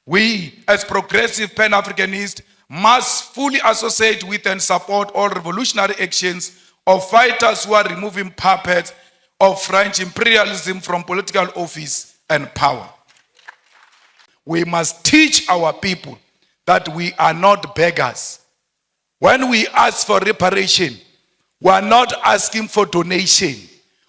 We, as progressive Pan-Africanists, must fully associate with and support all revolutionary actions of fighters who are removing puppets of French imperialism from political office and power. We must teach our people that we are not beggars. When we ask for reparation, we are not asking for donation.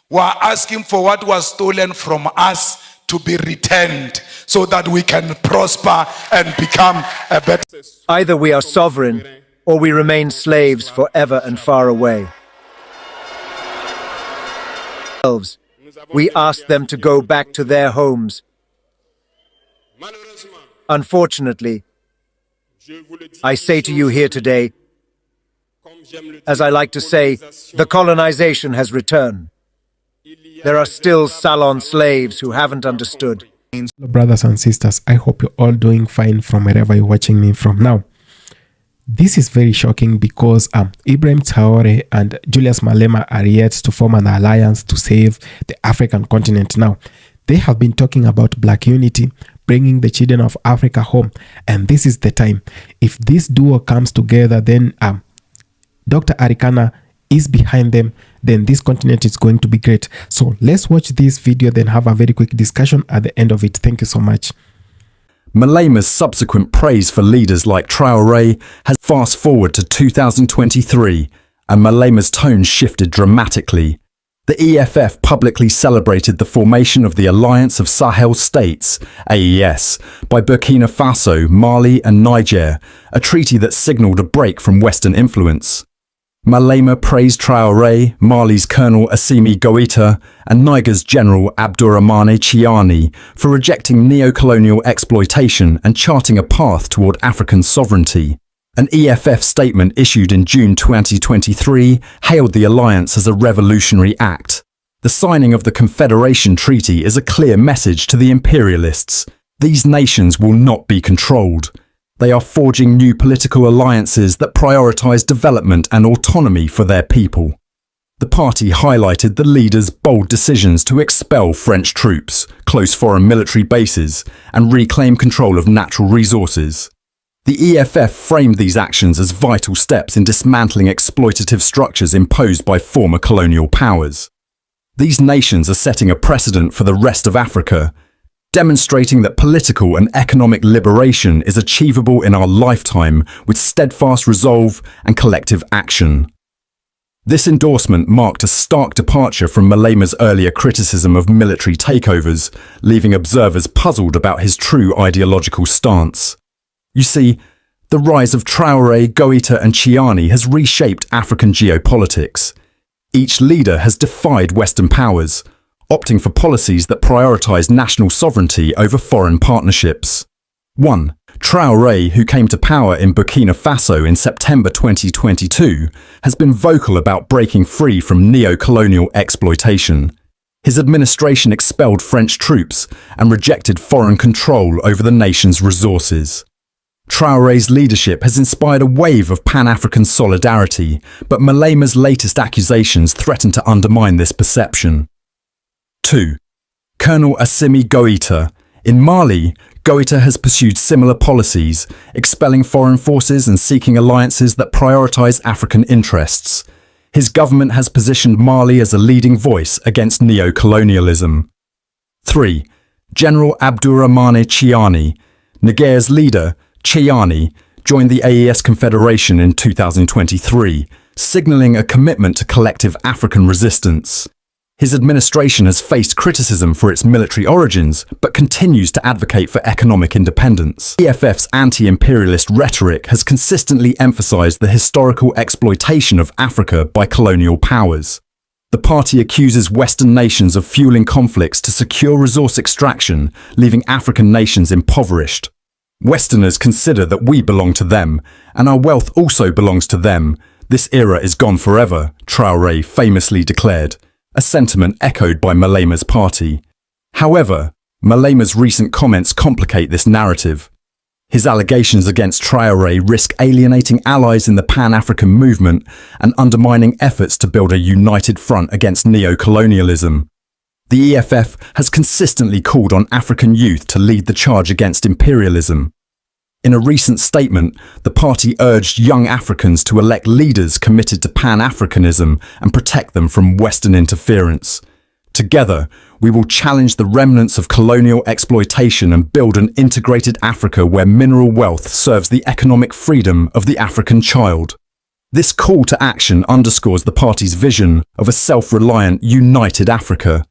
We are asking for what was stolen from us to be returned so that we can prosper and become a better. Either we are sovereign or we remain slaves forever and far away. We ask them to go back to their homes. Unfortunately, I say to you here today, as I like to say, the colonization has returned. There are still salon slaves who haven't understood. Hello, brothers and sisters, I hope you're all doing fine from wherever you're watching me from now. This is very shocking because Ibrahim Traore and Julius Malema are yet to form an alliance to save the African continent now. They have been talking about black unity, bringing the children of Africa home, and this is the time. If this duo comes together, then Dr. Arikana is behind them, then this continent is going to be great. So let's watch this video, then have a very quick discussion at the end of it. Thank you so much. Malema's subsequent praise for leaders like Traoré has fast forward to 2023, and Malema's tone shifted dramatically. The EFF publicly celebrated the formation of the Alliance of Sahel States, AES, by Burkina Faso, Mali and Niger, a treaty that signalled a break from Western influence. Malema praised Traoré, Mali's Colonel Assimi Goïta, and Niger's General Abdourahmane Chiani for rejecting neo-colonial exploitation and charting a path toward African sovereignty. An EFF statement issued in June 2023 hailed the alliance as a revolutionary act. The signing of the Confederation Treaty is a clear message to the imperialists. These nations will not be controlled. They are forging new political alliances that prioritize development and autonomy for their people. The party highlighted the leaders' bold decisions to expel French troops, close foreign military bases, and reclaim control of natural resources. The EFF framed these actions as vital steps in dismantling exploitative structures imposed by former colonial powers. These nations are setting a precedent for the rest of Africa, demonstrating that political and economic liberation is achievable in our lifetime with steadfast resolve and collective action. This endorsement marked a stark departure from Malema's earlier criticism of military takeovers, leaving observers puzzled about his true ideological stance. You see, the rise of Traoré, Goïta and Chiani has reshaped African geopolitics. Each leader has defied Western powers, opting for policies that prioritize national sovereignty over foreign partnerships. 1. Traoré, who came to power in Burkina Faso in September 2022, has been vocal about breaking free from neo-colonial exploitation. His administration expelled French troops and rejected foreign control over the nation's resources. Traoré's leadership has inspired a wave of Pan-African solidarity, but Malema's latest accusations threaten to undermine this perception. 2. Colonel Assimi Goïta. In Mali, Goïta has pursued similar policies, expelling foreign forces and seeking alliances that prioritize African interests. His government has positioned Mali as a leading voice against neo-colonialism. 3. General Abdourahmane Chiani. Niger's leader, Chiani, joined the AES Confederation in 2023, signaling a commitment to collective African resistance. His administration has faced criticism for its military origins, but continues to advocate for economic independence. EFF's anti-imperialist rhetoric has consistently emphasized the historical exploitation of Africa by colonial powers. The party accuses Western nations of fueling conflicts to secure resource extraction, leaving African nations impoverished. Westerners consider that we belong to them, and our wealth also belongs to them. This era is gone forever, Traoré famously declared, a sentiment echoed by Malema's party. However, Malema's recent comments complicate this narrative. His allegations against Traoré risk alienating allies in the Pan-African movement and undermining efforts to build a united front against neo-colonialism. The EFF has consistently called on African youth to lead the charge against imperialism. In a recent statement, the party urged young Africans to elect leaders committed to Pan-Africanism and protect them from Western interference. Together, we will challenge the remnants of colonial exploitation and build an integrated Africa where mineral wealth serves the economic freedom of the African child. This call to action underscores the party's vision of a self-reliant, united Africa.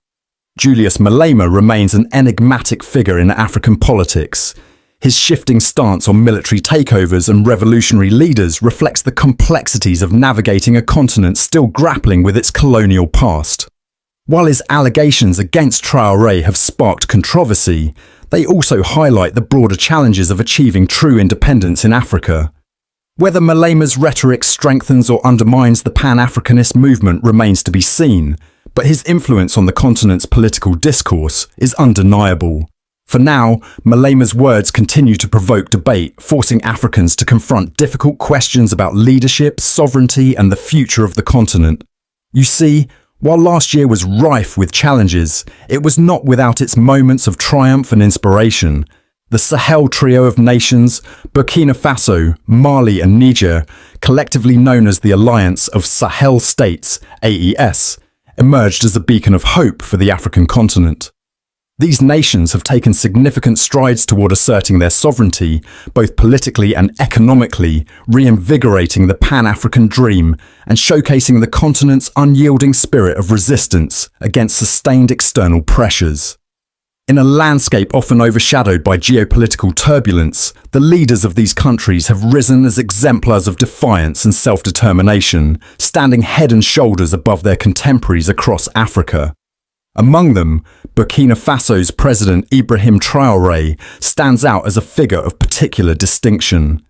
Julius Malema remains an enigmatic figure in African politics. His shifting stance on military takeovers and revolutionary leaders reflects the complexities of navigating a continent still grappling with its colonial past. While his allegations against Traoré have sparked controversy, they also highlight the broader challenges of achieving true independence in Africa. Whether Malema's rhetoric strengthens or undermines the Pan-Africanist movement remains to be seen, but his influence on the continent's political discourse is undeniable. For now, Malema's words continue to provoke debate, forcing Africans to confront difficult questions about leadership, sovereignty, and the future of the continent. You see, while last year was rife with challenges, it was not without its moments of triumph and inspiration. The Sahel trio of nations, Burkina Faso, Mali and Niger, collectively known as the Alliance of Sahel States, AES, emerged as a beacon of hope for the African continent. These nations have taken significant strides toward asserting their sovereignty, both politically and economically, reinvigorating the Pan-African dream and showcasing the continent's unyielding spirit of resistance against sustained external pressures. In a landscape often overshadowed by geopolitical turbulence, the leaders of these countries have risen as exemplars of defiance and self-determination, standing head and shoulders above their contemporaries across Africa. Among them, Burkina Faso's President Ibrahim Traoré stands out as a figure of particular distinction.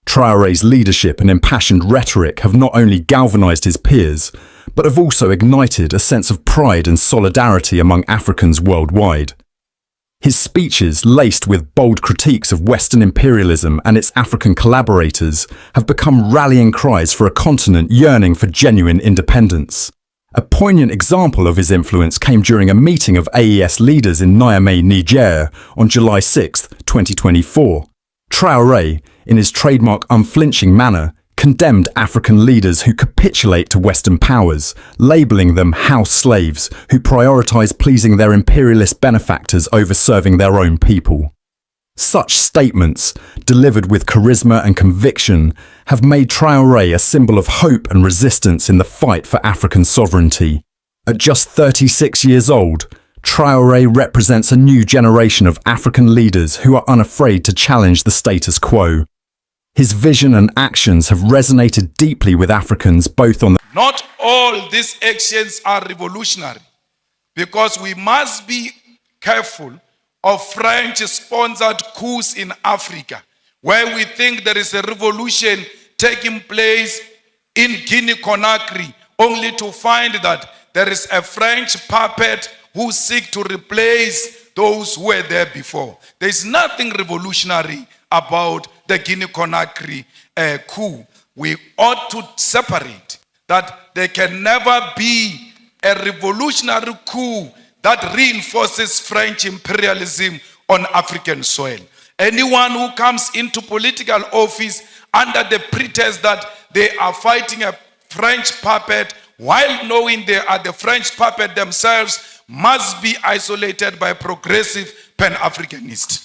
Traoré's leadership and impassioned rhetoric have not only galvanized his peers, but have also ignited a sense of pride and solidarity among Africans worldwide. His speeches, laced with bold critiques of Western imperialism and its African collaborators, have become rallying cries for a continent yearning for genuine independence. A poignant example of his influence came during a meeting of AES leaders in Niamey, Niger, on July 6, 2024. Traoré, in his trademark unflinching manner, condemned African leaders who capitulate to Western powers, labeling them house slaves who prioritize pleasing their imperialist benefactors over serving their own people. Such statements, delivered with charisma and conviction, have made Traoré a symbol of hope and resistance in the fight for African sovereignty. At just 36 years old, Traoré represents a new generation of African leaders who are unafraid to challenge the status quo. His vision and actions have resonated deeply with Africans both on the... Not all these actions are revolutionary, because we must be careful of French-sponsored coups in Africa, where we think there is a revolution taking place in Guinea-Conakry, only to find that there is a French puppet who seeks to replace those who were there before. There is nothing revolutionary about the Guinea-Conakry coup. We ought to separate that there can never be a revolutionary coup that reinforces French imperialism on African soil. Anyone who comes into political office under the pretext that they are fighting a French puppet, while knowing they are the French puppet themselves, must be isolated by progressive Pan-Africanists.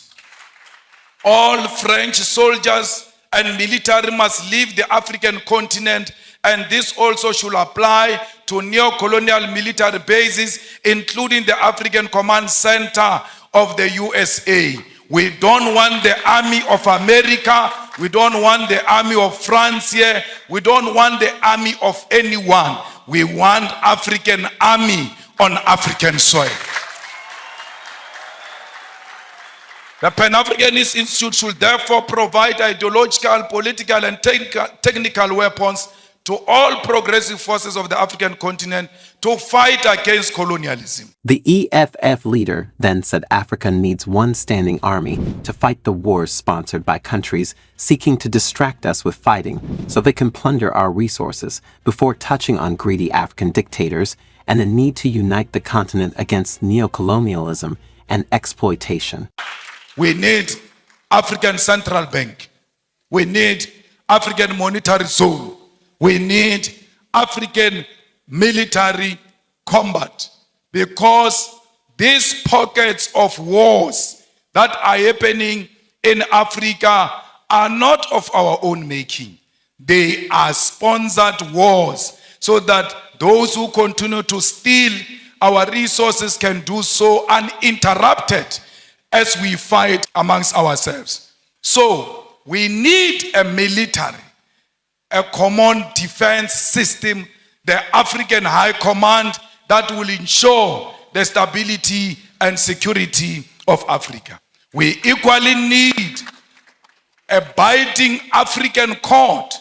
All French soldiers and military must leave the African continent, and this also should apply to neo-colonial military bases, including the African Command Center of the USA. We don't want the army of America. We don't want the army of France here. We don't want the army of anyone. We want African army on African soil. The Pan-Africanist Institute should therefore provide ideological, political, and technical weapons to all progressive forces of the African continent to fight against colonialism. The EFF leader then said Africa needs one standing army to fight the wars sponsored by countries seeking to distract us with fighting so they can plunder our resources, before touching on greedy African dictators and a need to unite the continent against neocolonialism and exploitation. We need African Central Bank. We need African Monetary Zone. We need African military combat, because these pockets of wars that are happening in Africa are not of our own making. They are sponsored wars so that those who continue to steal our resources can do so uninterrupted as we fight amongst ourselves. So we need a military, a common defense system, the African High Command that will ensure the stability and security of Africa. We equally need a biting African court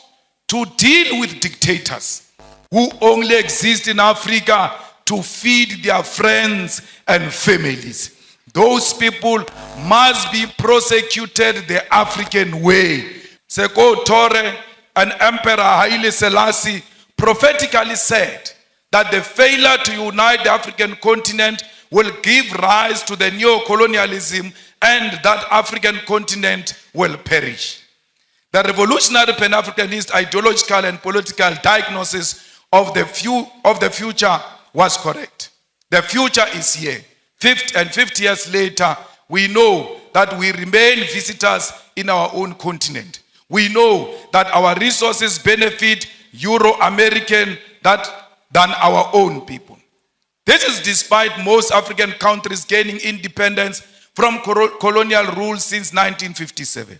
to deal with dictators who only exist in Africa to feed their friends and families. Those people must be prosecuted the African way. Seko Traoré and Emperor Haile Selassie prophetically said that the failure to unite the African continent will give rise to the neo-colonialism and that African continent will perish. The revolutionary Pan-Africanist ideological and political diagnosis of the future was correct. The future is here. 50 years later, we know that we remain visitors in our own continent. We know that our resources benefit Euro-American than our own people. This is despite most African countries gaining independence from colonial rule since 1957.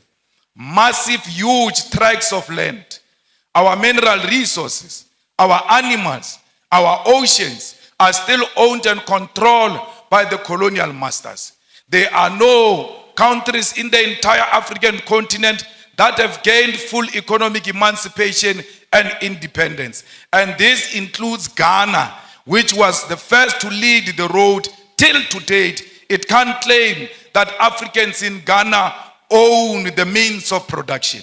Massive, huge tracts of land, our mineral resources, our animals, our oceans are still owned and controlled by the colonial masters. There are no countries in the entire African continent that have gained full economic emancipation and independence. And this includes Ghana, which was the first to lead the road. Till to date, it can't claim that Africans in Ghana own the means of production.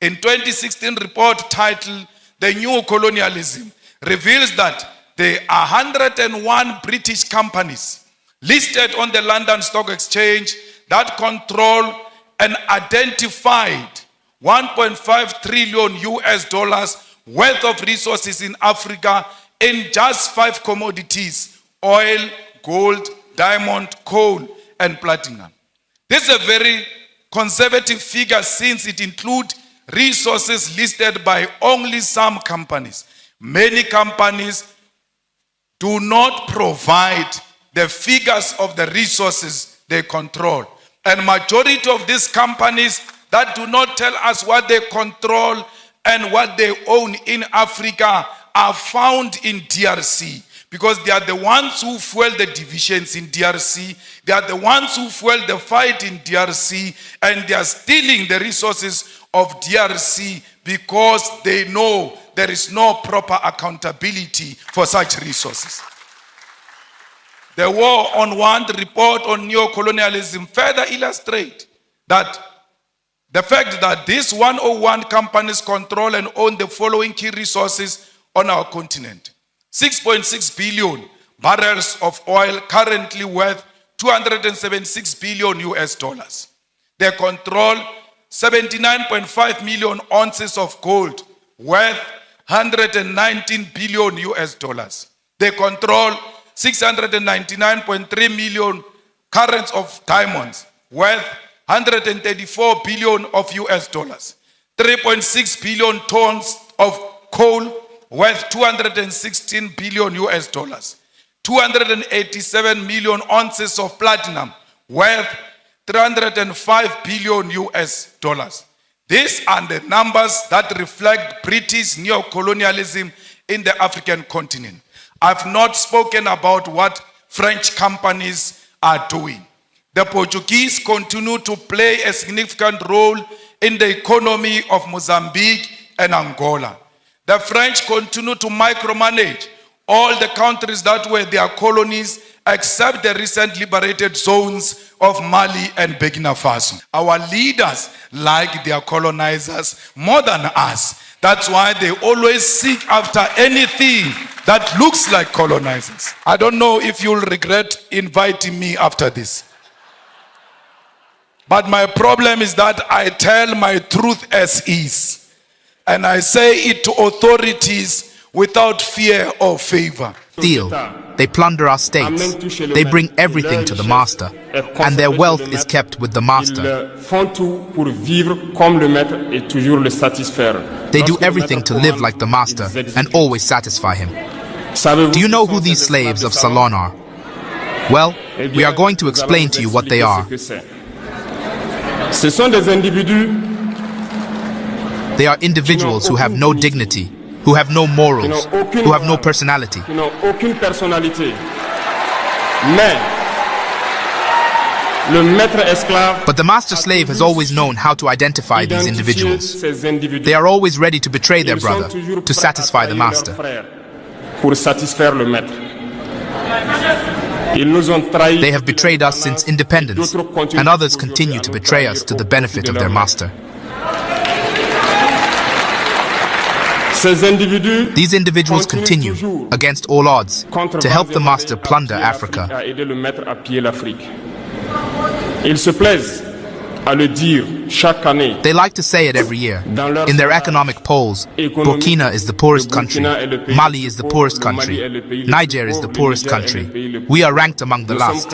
In 2016 report titled The New Colonialism reveals that there are 101 British companies listed on the London Stock Exchange that control an identified 1.5 trillion US dollars worth of resources in Africa in just 5 commodities: oil, gold, diamond, coal, and platinum. This is a very conservative figure since it includes resources listed by only some companies. Many companies do not provide the figures of the resources they control. And majority of these companies that do not tell us what they control and what they own in Africa are found in DRC, because they are the ones who fuel the divisions in DRC. They are the ones who fuel the fight in DRC, and they are stealing the resources of DRC because they know there is no proper accountability for such resources. The War on Want report on neo-colonialism further illustrates that the fact that these 101 companies control and own the following key resources on our continent: 6.6 billion barrels of oil, currently worth 276 billion US dollars. They control 79.5 million ounces of gold, worth 119 billion US dollars. They control 699.3 million carats of diamonds, worth 134 billion of US dollars. 3.6 billion tons of coal, worth 216 billion US dollars. 287 million ounces of platinum, worth 305 billion US dollars. These are the numbers that reflect British neo-colonialism in the African continent. I've not spoken about what French companies are doing. The Portuguese continue to play a significant role in the economy of Mozambique and Angola. The French continue to micromanage all the countries that were their colonies, except the recent liberated zones of Mali and Burkina Faso. Our leaders like their colonizers more than us. That's why they always seek after anything that looks like colonizers. I don't know if you'll regret inviting me after this. But my problem is that I tell my truth as is. And I say it to authorities without fear or favor. Steal. They plunder our states. They bring everything to the master. And their wealth is kept with the master. They do everything to live like the master and always satisfy him. Do you know who these slaves of Salon are? Well, we are going to explain to you what they are. They are individuals who have no dignity, who have no morals, who have no personality. But the master slave has always known how to identify these individuals. They are always ready to betray their brother to satisfy the master. They have betrayed us since independence, and others continue to betray us to the benefit of their master. These individuals continue, against all odds, to help the master plunder Africa. They like to say it every year. In their economic polls, Burkina is the poorest country, Mali is the poorest country, Niger is the poorest country. We are ranked among the last.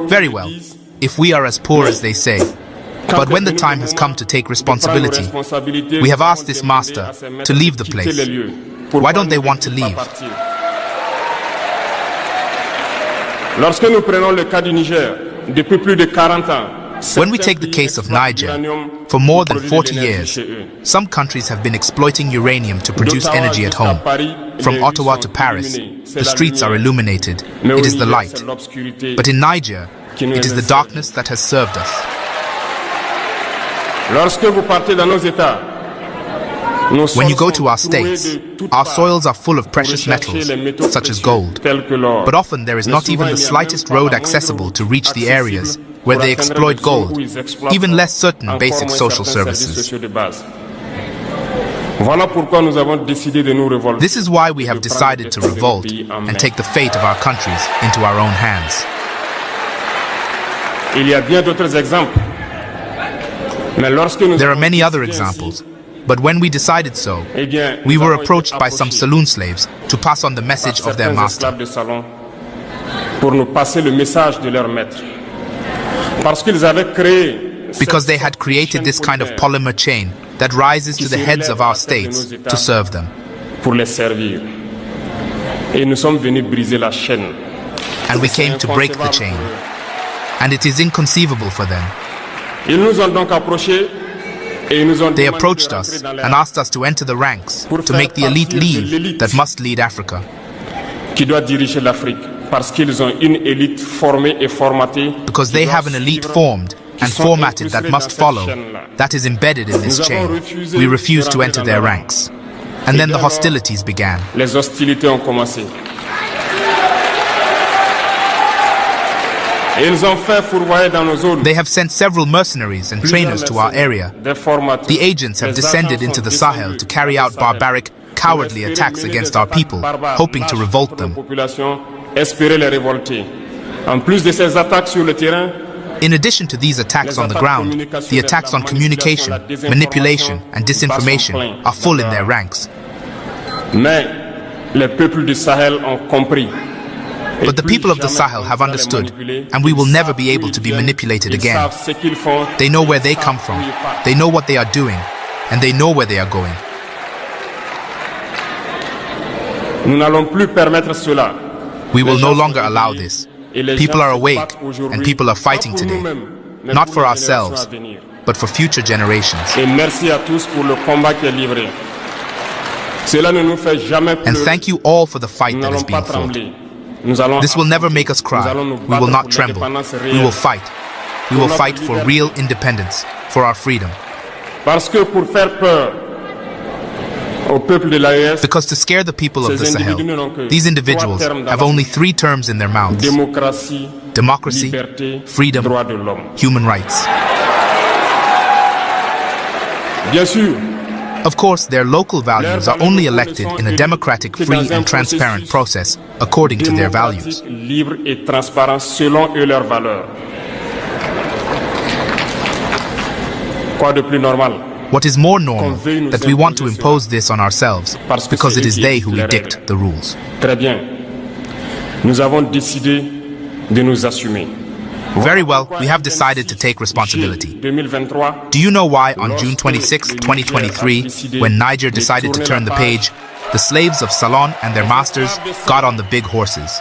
Very well, if we are as poor as they say. But when the time has come to take responsibility, we have asked this master to leave the place. Why don't they want to leave? When we take the case of Niger, for more than 40 years, some countries have been exploiting uranium to produce energy at home. From Ottawa to Paris, the streets are illuminated. It is the light. But in Niger, it is the darkness that has served us. When you go to our states, our soils are full of precious metals, such as gold. But often there is not even the slightest road accessible to reach the areas where they exploit gold, even less certain basic social services. This is why we have decided to revolt and take the fate of our countries into our own hands. There are many other examples, but when we decided so, we were approached by some saloon slaves to pass on the message of their master. Because they had created this kind of polymer chain that rises to the heads of our states to serve them. And we came to break the chain. And it is inconceivable for them. They approached us and asked us to enter the ranks to make the elite leave that must lead Africa. Because they have an elite formed and formatted that must follow, that is embedded in this chain. We refused to enter their ranks. And then the hostilities began. They have sent several mercenaries and trainers to our area. The agents have descended into the Sahel to carry out barbaric, cowardly attacks against our people, hoping to revolt them. In addition to these attacks on the ground, the attacks on communication, manipulation, and disinformation are full in their ranks. But the people of the Sahel have understood, and we will never be able to be manipulated again. They know where they come from, they know what they are doing, and they know where they are going. We will no longer allow this. People are awake, and people are fighting today, not for ourselves, but for future generations. And thank you all for the fight that has been fought. This will never make us cry. We will not tremble. We will fight. We will fight for real independence, for our freedom. Because to scare the people of the Sahel, these individuals have only 3 terms in their mouths: democracy, freedom, human rights. Of course, their local values are only elected in a democratic, free and transparent process according to their values. What is more normal, that we want to impose this on ourselves, because it is they who dictate the rules. Very well, we have decided to take responsibility. Do you know why on June 26, 2023, when Niger decided to turn the page, the slaves of Salon and their masters got on the big horses?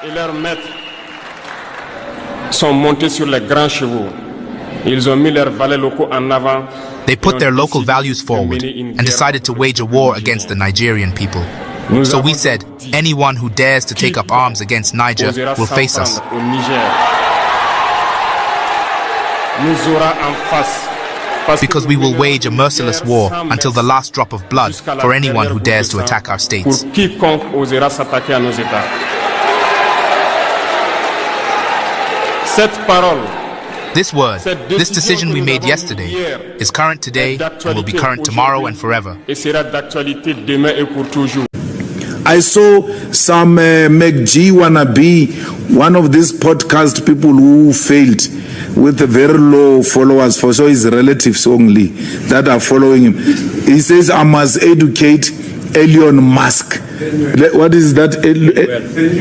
They put their local values forward and decided to wage a war against the Nigerian people. So we said, anyone who dares to take up arms against Niger will face us. Because we will wage a merciless war until the last drop of blood for anyone who dares to attack our states. This word, this decision we made yesterday, is current today and will be current tomorrow and forever. I saw some McG wannabe, one of these podcast people who failed with very low followers, for so his relatives only that are following him. He says, I must educate Elon Musk. What is that?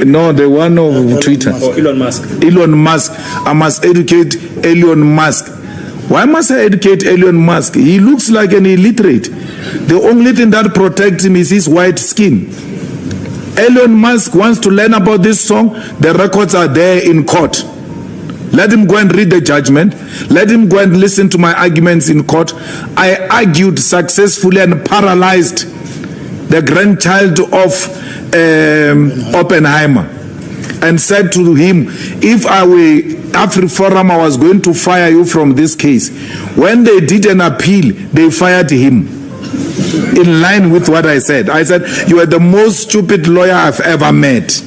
No, the one of Twitter. Elon Musk. Elon Musk. I must educate Elon Musk. Why must I educate Elon Musk? He looks like an illiterate. The only thing that protects him is his white skin. Elon Musk wants to learn about this song. The records are there in court. Let him go and read the judgment. Let him go and listen to my arguments in court. I argued successfully and paralyzed the grandchild of Oppenheimer, and said to him, if I were AfriForum, I was going to fire you from this case. When they did an appeal, they fired him. In line with what I said. I said, you are the most stupid lawyer I've ever met.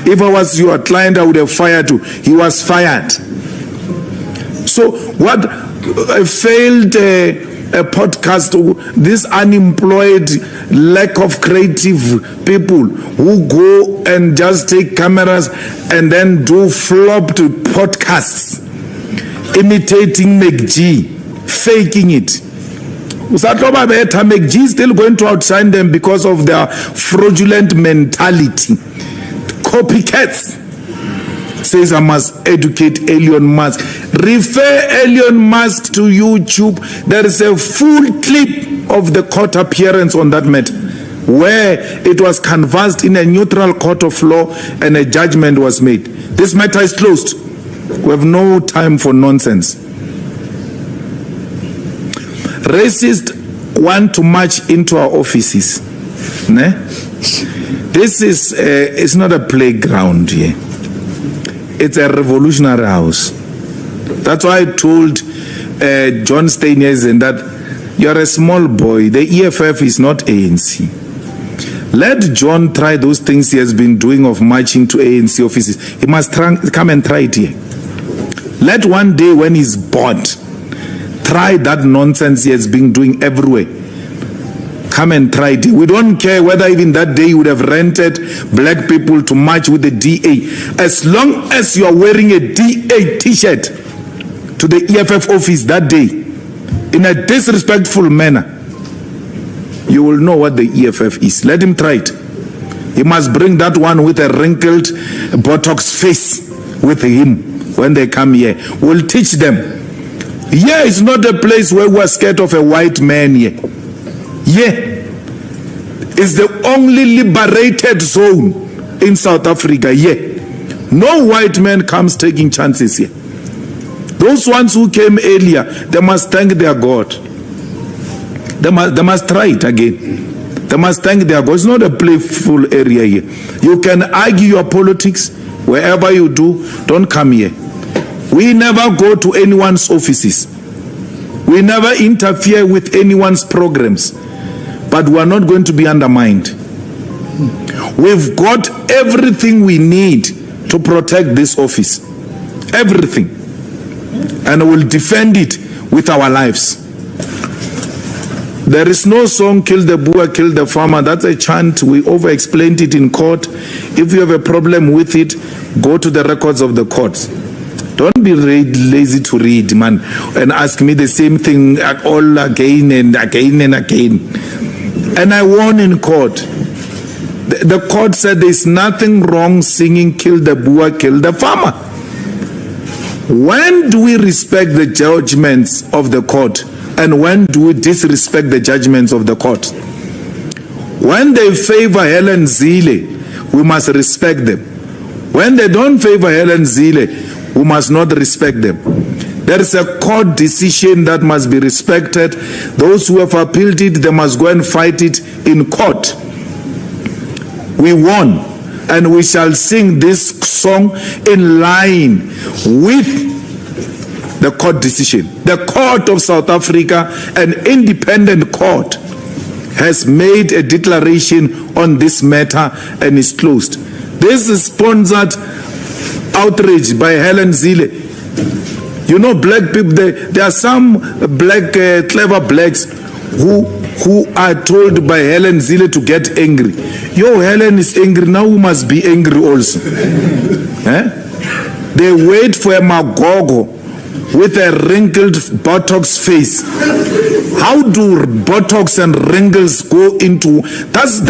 If I was your client, I would have fired you. He was fired. So what a failed a podcast, this unemployed, lack of creative people who go and just take cameras and then do flopped podcasts, imitating McG, faking it. McG is still going to outshine them because of their fraudulent mentality. Copycats. Says I must educate Elon Musk. Refer Elon Musk to YouTube. There is a full clip of the court appearance on that matter, where it was canvassed in a neutral court of law and a judgment was made. This matter is closed. We have no time for nonsense. Racists want to march into our offices. This is it's not a playground here. It's a revolutionary house. That's why I told John Steinesen that you're a small boy. The EFF is not ANC. Let John try those things he has been doing of marching to ANC offices. He must come and try it here. Let one day when he's bored, try that nonsense he has been doing everywhere. Come and try it. We don't care whether even that day you would have rented black people to march with the DA. As long as you are wearing a DA t-shirt to the EFF office that day, in a disrespectful manner, you will know what the EFF is. Let him try it. He must bring that one with a wrinkled Botox face with him when they come here. We'll teach them. Here is not a place where we're scared of a white man here. Yeah, it's the only liberated zone in South Africa. Yeah, no white man comes taking chances here. Those ones who came earlier, they must thank their God. They must try it again. They must thank their God. It's not a playful area here. You can argue your politics wherever you do. Don't come here. We never go to anyone's offices. We never interfere with anyone's programs. but we are not going to be undermined. We've got everything we need to protect this office. Everything. And we'll defend it with our lives. There is no song, kill the Boer, kill the farmer. That's a chant. We over-explained it in court. If you have a problem with it, go to the records of the courts. Don't be lazy to read, man, and ask me the same thing all again and again and again. And I won in court. The court said there's nothing wrong singing kill the Boer, kill the farmer. When do we respect the judgments of the court? And when do we disrespect the judgments of the court? When they favor Helen Zille, we must respect them. When they don't favor Helen Zille, we must not respect them. There is a court decision that must be respected. Those who have appealed it, they must go and fight it in court. We won, and we shall sing this song in line with the court decision. The court of South Africa, an independent court, has made a declaration on this matter and is closed. This is sponsored outrage by Helen Zille. You know, black people, there are some black, clever blacks who are told by Helen Zille to get angry. Yo, Helen is angry, now we must be angry also. They wait for a magogo with a wrinkled Botox face. How do Botox and wrinkles go into? That's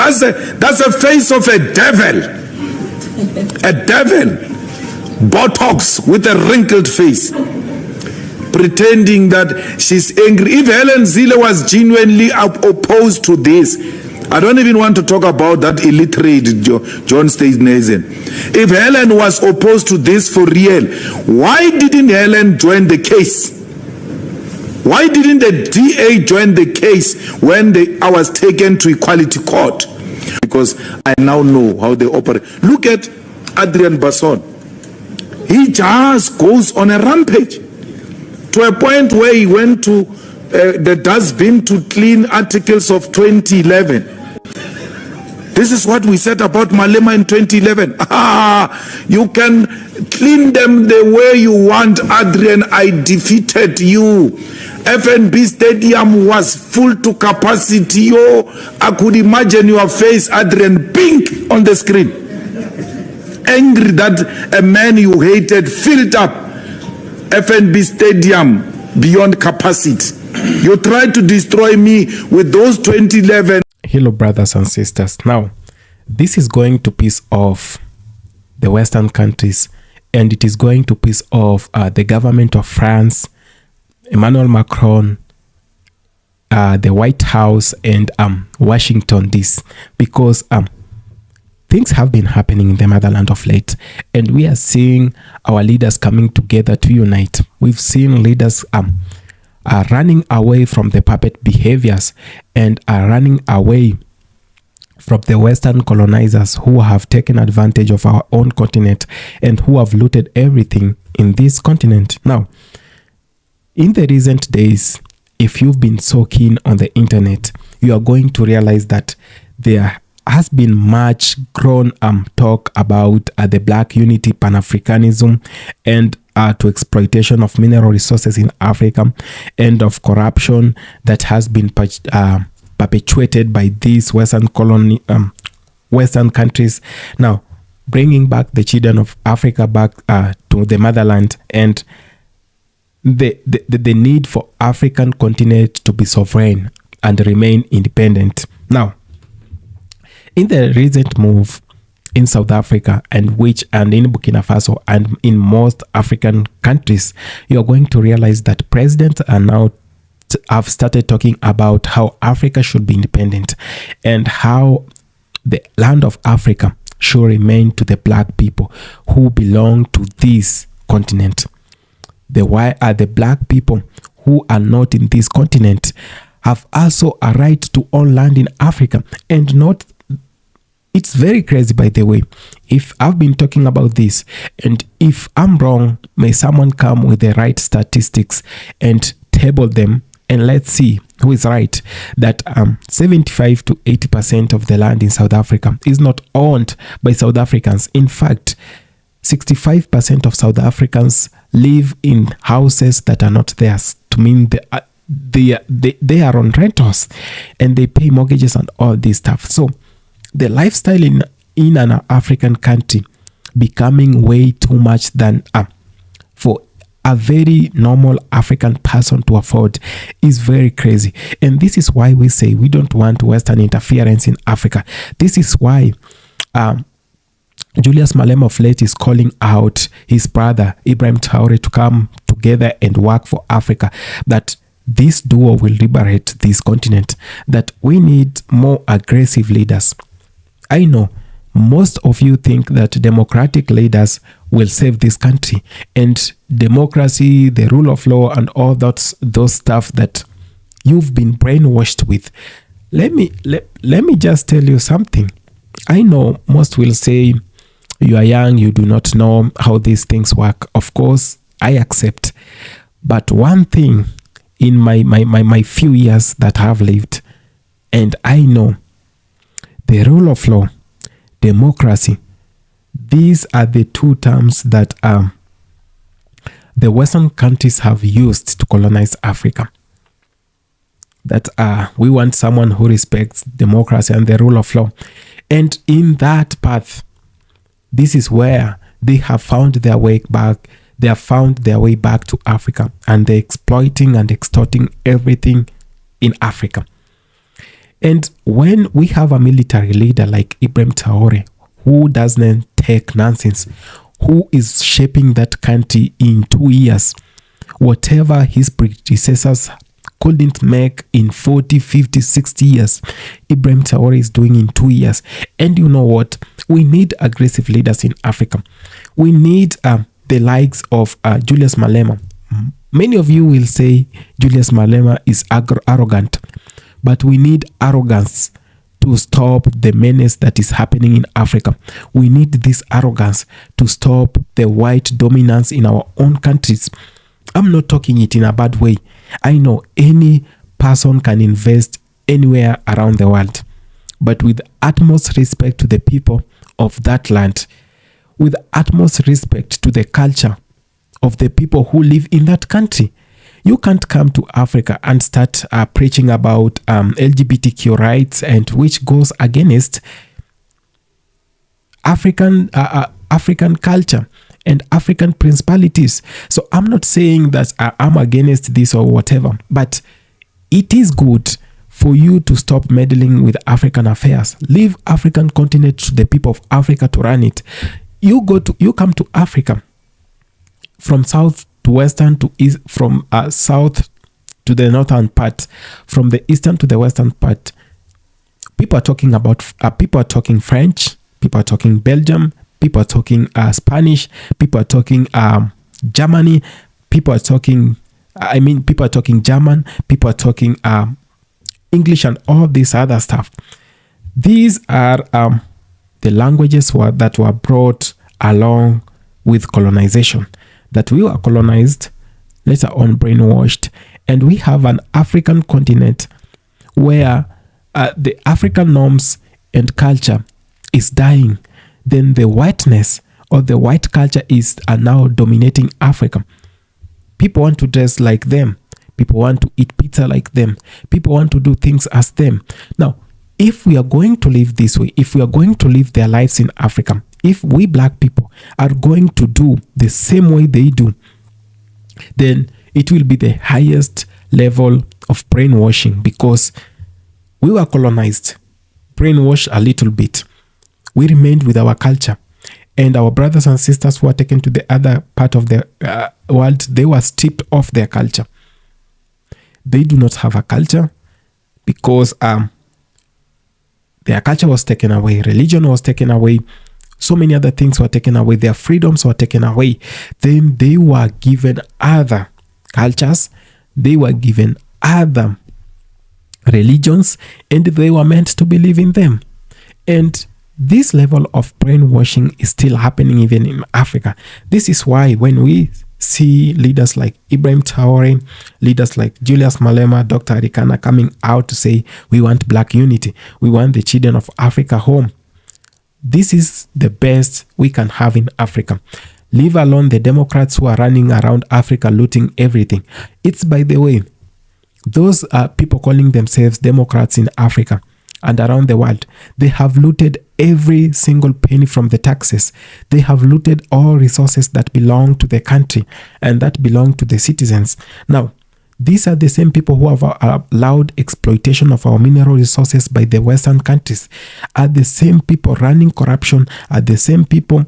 a face of a devil. A devil. Botox with a wrinkled face, pretending that she's angry. If Helen Zille was genuinely opposed to this, I don't even want to talk about that illiterate John Steenhuisen. If Helen was opposed to this for real, why didn't Helen join the case? Why didn't the DA join the case when I was taken to Equality Court? Because I now know how they operate. Look at Adrian Basson. He just goes on a rampage to a point where he went to the dustbin to clean articles of 2011. This is what we said about Malema in 2011. You can clean them the way you want, Adrian. I defeated you. FNB Stadium was full to capacity. Oh, I could imagine your face, Adrian, pink on the screen. Angry that a man you hated filled up FNB Stadium beyond capacity. You tried to destroy me with those 2011. Hello, brothers and sisters. Now, this is going to piss off the Western countries, and it is going to piss off the government of France, Emmanuel Macron, the White House, and Washington, D.C., because things have been happening in the motherland of late, and we are seeing our leaders coming together to unite. We've seen leaders are running away from the puppet behaviors and are running away from the Western colonizers who have taken advantage of our own continent and who have looted everything in this continent. Now, in the recent days, if you've been so keen on the internet, you are going to realize that there has been much grown talk about the Black Unity, Pan-Africanism, and to exploitation of mineral resources in Africa, and of corruption that has been perpetuated by these Western countries. Now, bringing back the children of Africa back to the motherland, and the need for African continent to be sovereign and remain independent. Now, in the recent move in South Africa and in Burkina Faso and in most African countries, you're going to realize that presidents are now have started talking about how Africa should be independent and how the land of Africa should remain to the black people who belong to this continent. Why are the black people who are not in this continent have also a right to own land in Africa and not. It's very crazy, by the way. If I've been talking about this, and if I'm wrong, may someone come with the right statistics and table them and let's see who is right, that 75 to 80% of the land in South Africa is not owned by South Africans. In fact, 65% of South Africans live in houses that are not theirs, to mean they are on rentals and they pay mortgages and all this stuff. So the lifestyle in an African country becoming way too much than for a very normal African person to afford is very crazy. And this is why we say we don't want Western interference in Africa. This is why Julius Malema of late is calling out his brother Ibrahim Traore to come together and work for Africa, that this duo will liberate this continent, that we need more aggressive leaders. I know most of you think that democratic leaders will save this country, and democracy, the rule of law, and all those stuff that you've been brainwashed with. Let me just tell you something. I know most will say you are young, you do not know how these things work. Of course, I accept. But one thing in my few years that I have lived, and I know the rule of law, democracy, these are the two terms that the Western countries have used to colonize Africa. That we want someone who respects democracy and the rule of law. And in that path, this is where they have found their way back. They have found their way back to Africa, and they're exploiting and extorting everything in Africa. And when we have a military leader like Ibrahim Traore, who doesn't take nonsense, who is shaping that country in 2 years, whatever his predecessors couldn't make in 40, 50, 60 years, Ibrahim Traore is doing in 2 years. And you know what? We need aggressive leaders in Africa. We need the likes of Julius Malema. Many of you will say Julius Malema is arrogant, but we need arrogance to stop the menace that is happening in Africa. We need this arrogance to stop the white dominance in our own countries. I'm not talking it in a bad way. I know any person can invest anywhere around the world, but with utmost respect to the people of that land, with utmost respect to the culture of the people who live in that country. You can't come to Africa and start preaching about LGBTQ rights, and which goes against African culture and African principalities. So I'm not saying that I'm against this or whatever, but it is good for you to stop meddling with African affairs. Leave African continent to the people of Africa to run it. You come to Africa from south to western to east, from south to the northern part, from the eastern to the western part. People are talking French, people are talking Belgium, people are talking Spanish, people are talking Germany, people are talking German, people are talking English, and all this other stuff. These are the languages that were brought along with colonization, that we were colonized, later on brainwashed, and we have an African continent where the African norms and culture is dying. Then the whiteness or the white culture are now dominating Africa. People want to dress like them. People want to eat pizza like them. People want to do things as them. Now, if we are going to live this way, if we are going to live their lives in Africa, if we black people are going to do the same way they do, then it will be the highest level of brainwashing, because we were colonized, brainwashed a little bit. We remained with our culture, and our brothers and sisters who were taken to the other part of the world, they were stripped of their culture. They do not have a culture because their culture was taken away, religion was taken away, so many other things were taken away, their freedoms were taken away. Then they were given other cultures, they were given other religions, and they were meant to believe in them. And this level of brainwashing is still happening even in Africa. This is why when we see leaders like Ibrahim Traore, leaders like Julius Malema, Dr. Arikana coming out to say, we want black unity. We want the children of Africa home. This is the best we can have in Africa. Leave alone the Democrats who are running around Africa looting everything. It's, by the way, those people calling themselves Democrats in Africa and around the world, they have looted every single penny from the taxes. They have looted all resources that belong to the country and that belong to the citizens. Now, these are the same people who have allowed exploitation of our mineral resources by the Western countries, are the same people running corruption, are the same people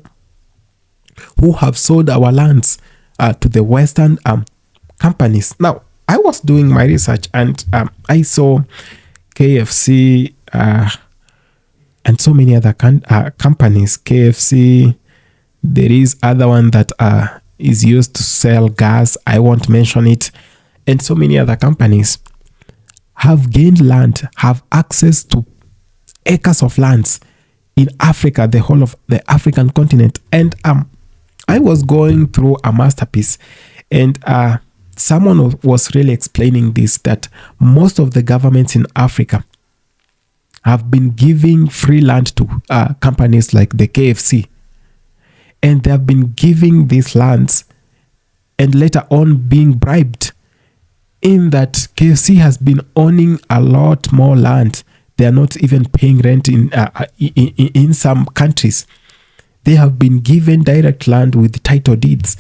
who have sold our lands to the Western companies. Now, I was doing my research and I saw KFC and so many other companies. KFC, there is other one that is used to sell gas. I won't mention it. And so many other companies have gained land, have access to acres of lands in Africa, the whole of the African continent. And I was going through a masterpiece and someone was really explaining this, that most of the governments in Africa have been giving free land to companies like the KFC. And they have been giving these lands and later on being bribed, in that KFC has been owning a lot more land. They are not even paying rent in some countries. They have been given direct land with title deeds.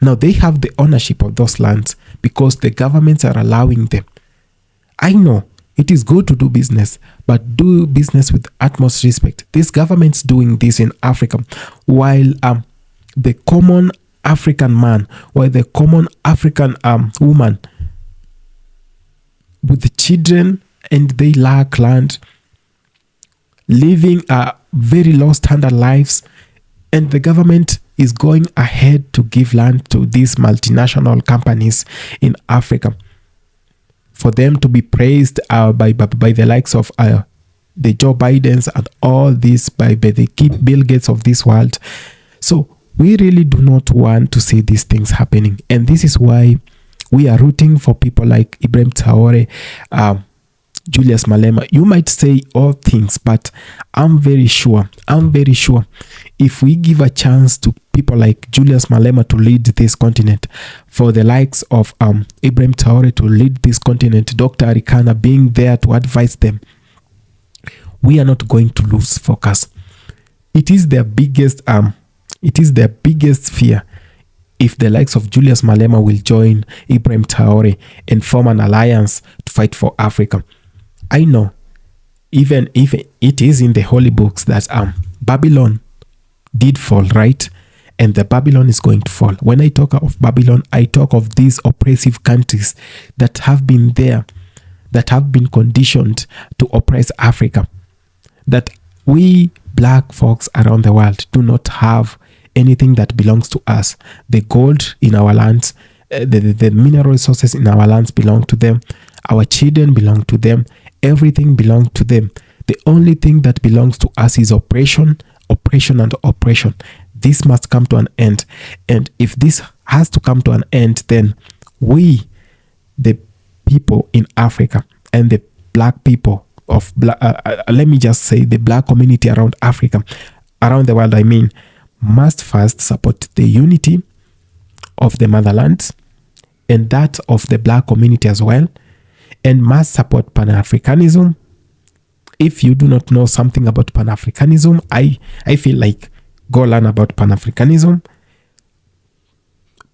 Now they have the ownership of those lands because the governments are allowing them. I know it is good to do business, but do business with utmost respect. These governments doing this in Africa, while the common African man, while the common African woman with the children, and they lack land, living very low standard lives, and the government is going ahead to give land to these multinational companies in Africa for them to be praised by the likes of the Joe Bidens and all this, by the Bill Gates of this world. So we really do not want to see these things happening. And this is why we are rooting for people like Ibrahim Traore, Julius Malema. You might say all things, but I'm very sure if we give a chance to people like Julius Malema to lead this continent, for the likes of Ibrahim Traore to lead this continent, Dr. Arikana being there to advise them, we are not going to lose focus. It is their biggest fear if the likes of Julius Malema will join Ibrahim Traore and form an alliance to fight for Africa. I know, even if it is in the holy books that Babylon did fall, right? And the Babylon is going to fall. When I talk of Babylon, I talk of these oppressive countries that have been there, that have been conditioned to oppress Africa, that we black folks around the world do not have anything that belongs to us. The gold in our lands, the mineral resources in our lands belong to them. Our children belong to them. Everything belongs to them. The only thing that belongs to us is oppression, and oppression. This must come to an end. And if this has to come to an end, then we, the people in Africa, and the black people of, let me just say, the black community around Africa, around the world, I mean, must first support the unity of the motherland and that of the black community as well, and must support Pan-Africanism. If you do not know something about Pan-Africanism, I feel like go learn about Pan-Africanism.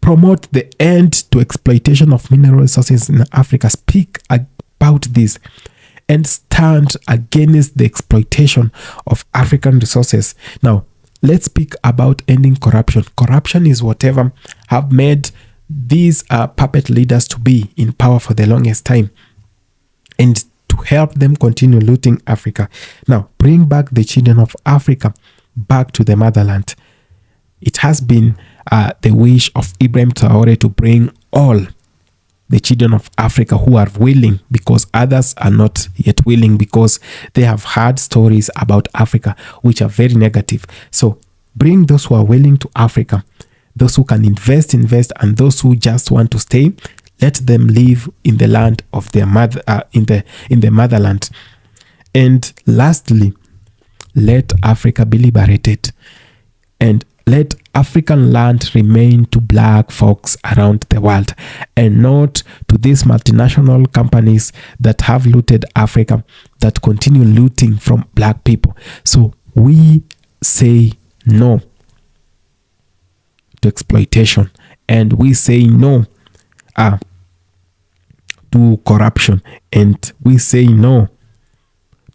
Promote the end to exploitation of mineral resources in Africa. Speak about this and stand against the exploitation of African resources. Now, let's speak about ending corruption. Corruption is whatever have made these puppet leaders to be in power for the longest time, and to help them continue looting Africa. Now, bring back the children of Africa back to the motherland. It has been the wish of Ibrahim Traore to bring all the children of Africa who are willing, because others are not yet willing, because they have heard stories about Africa which are very negative. So bring those who are willing to Africa. Those who can invest, and those who just want to stay, let them live in the land of their mother, in the motherland. And lastly, let Africa be liberated, and let African land remain to black folks around the world, and not to these multinational companies that have looted Africa, that continue looting from black people. So we say no to exploitation, and we say no to corruption, and we say no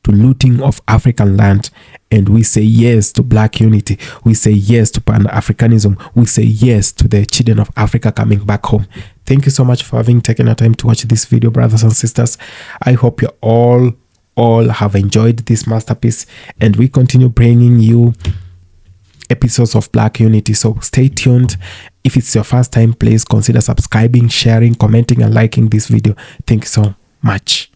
to looting of African land, and we say yes to black unity. We say yes to Pan-Africanism. We say yes to the children of Africa coming back home. Thank you so much for having taken your time to watch this video, brothers and sisters. I hope you all have enjoyed this masterpiece, and we continue bringing you episodes of Black Unity. So stay tuned. If it's your first time, please consider subscribing, sharing, commenting, and liking this video. Thank you so much.